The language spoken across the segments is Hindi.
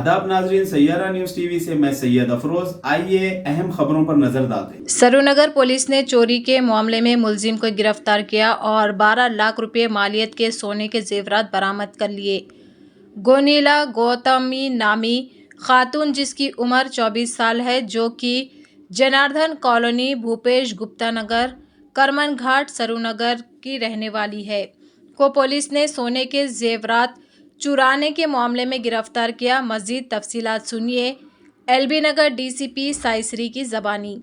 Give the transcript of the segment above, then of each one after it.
आदाब नाजरीन, सैयारा न्यूज टीवी से मैं सैयद अफरोज। आइए अहम खबरों पर नजर डालते हैं। सरूनगर पुलिस ने चोरी के मामले में मुलजिम को गिरफ्तार किया और 12 लाख रुपए मालियत के सोने के जेवरात बरामद कर लिए। गोनीला गौतमी नामी खातून जिसकी उम्र 24 साल है, जो कि जनार्दन कॉलोनी भूपेश गुप्ता नगर करमन घाट सरूनगर की रहने वाली है, को पुलिस ने सोने के जेवरात चुराने के मामले में गिरफ्तार किया। मजीद तफसीलात सुनिए एलबी नगर डीसीपी साइसरी की ज़बानी।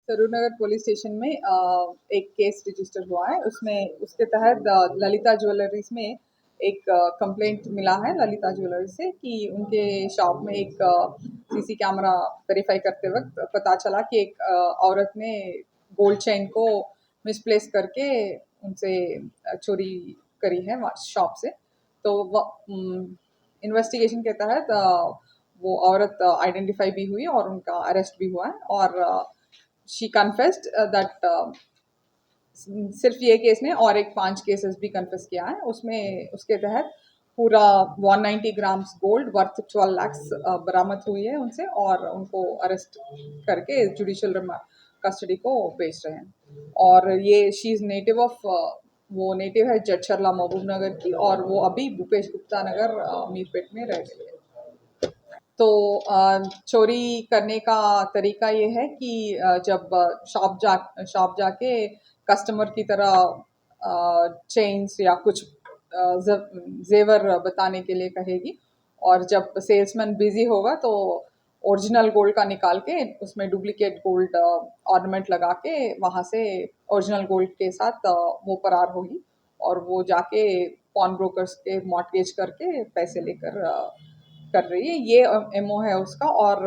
सरूनगर पुलिस स्टेशन में एक केस रजिस्टर हुआ है। उसमें उसके तहत ललिता ज्वेलरीज में एक कंप्लेंट मिला है ललिता ज्वेलरी से कि उनके शॉप में एक सीसी कैमरा वेरीफाई करते वक्त पता चला कि एक औरत ने गोल्ड चेन को मिसप्लेस करके उनसे चोरी करी है शॉप से। तो इन्वेस्टिगेशन के तहत वो औरत आइडेंटिफाई भी हुई और उनका अरेस्ट भी हुआ है। और शी कन्फेस्ड दैट सिर्फ ये केस ने और एक 5 केसेस भी कन्फेस किया है। उसमें उसके तहत पूरा 190 ग्राम्स गोल्ड वर्थ 12 लाख्स बरामद हुई है उनसे, और उनको अरेस्ट करके जुडिशियल कस्टडी को भेज रहे हैं। और ये शी इज़ नेटिव ऑफ वो नेटिव है जडचरला महबूब नगर की, और वो अभी भूपेश गुप्ता नगर मीरपेट में रह रही है। तो चोरी करने का तरीका ये है कि जब शॉप जाके कस्टमर की तरह चेन्स या कुछ जेवर बताने के लिए कहेगी, और जब सेल्समैन बिजी होगा तो ओरिजिनल गोल्ड का निकाल के उसमें डुप्लीकेट गोल्ड ऑर्नामेंट लगा के वहाँ से ओरिजिनल गोल्ड के साथ वो फरार होगी, और वो जाके पॉन ब्रोकर्स के मॉर्टगेज करके पैसे लेकर कर रही है। ये एमओ है उसका। और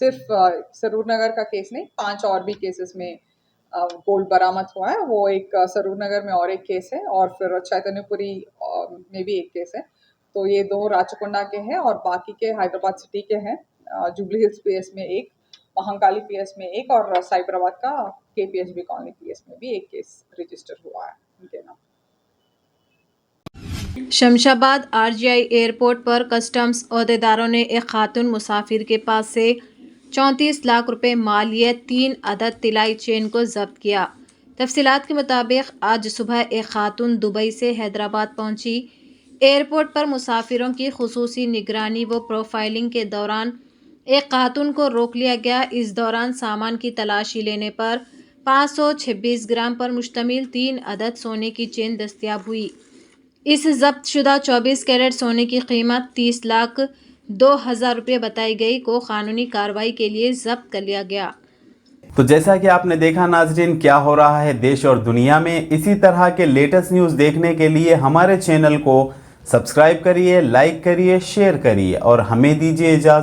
सिर्फ सरूरनगर का केस नहीं, 5 और भी केसेस में गोल्ड बरामद हुआ है। वो एक सरूरनगर में और एक केस है, और फिर चैतन्यपुरी में भी एक केस है। तो ये 2 राचकोंडा के हैं, और बाकी के हैदराबाद सिटी के हैं। जुबली हिल्स पीएस में एक, महंकाली पीएस में एक, और साइबराबाद का केपीएचबी कॉलोनी पीएस में भी एक केस रजिस्टर हुआ है उनके नाम। शमशाबाद आरजीआई एयरपोर्ट पर कस्टम्स ओहदेदारों ने एक खातून मुसाफिर के पास से 34 लाख रुपए मालियत 3 अदद तिलाई चेन को जब्त किया। तफसीलात के मुताबिक आज सुबह एक खातून दुबई से हैदराबाद पहुंची। एयरपोर्ट पर मुसाफिरों की खुसूसी निगरानी व प्रोफाइलिंग के दौरान एक खातून को रोक लिया गया। इस दौरान सामान की तलाशी लेने पर 526 ग्राम पर मुश्तमिल 3 अदद सोने की चेन दस्तयाब हुई। इस जब्त शुदा 24 कैरेट सोने की कीमत 30,02,000 रुपये बताई गई, को कानूनी कार्रवाई के लिए जब्त कर लिया गया। तो जैसा कि आपने देखा नाजरीन, क्या हो रहा है देश और दुनिया में, इसी तरह के लेटेस्ट न्यूज़ देखने के लिए हमारे चैनल को सब्सक्राइब करिए, लाइक करिए, शेयर करिए और हमें दीजिए इजाज़त।